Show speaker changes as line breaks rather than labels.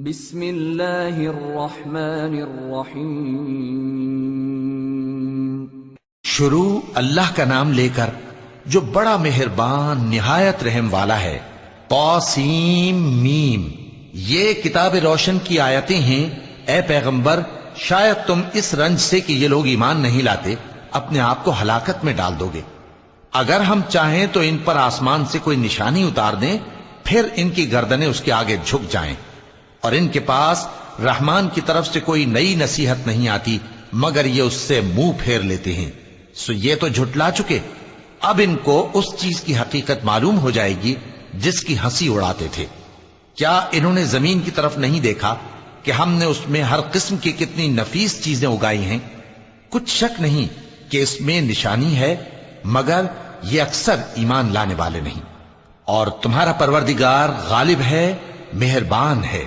بسم اللہ الرحمن الرحیم۔
شروع اللہ کا نام لے کر جو بڑا مہربان نہایت رحم والا ہے۔ طاسیم میم، یہ کتاب روشن کی آیتیں ہیں۔ اے پیغمبر، شاید تم اس رنج سے کہ یہ لوگ ایمان نہیں لاتے اپنے آپ کو ہلاکت میں ڈال دو گے۔ اگر ہم چاہیں تو ان پر آسمان سے کوئی نشانی اتار دیں، پھر ان کی گردنیں اس کے آگے جھک جائیں، اور ان کے پاس رحمان کی طرف سے کوئی نئی نصیحت نہیں آتی مگر یہ اس سے منہ پھیر لیتے ہیں۔ سو یہ تو جھٹلا چکے، اب ان کو اس چیز کی حقیقت معلوم ہو جائے گی جس کی ہنسی اڑاتے تھے۔ کیا انہوں نے زمین کی طرف نہیں دیکھا کہ ہم نے اس میں ہر قسم کی کتنی نفیس چیزیں اگائی ہیں؟ کچھ شک نہیں کہ اس میں نشانی ہے، مگر یہ اکثر ایمان لانے والے نہیں۔ اور تمہارا پروردگار غالب ہے، مہربان ہے۔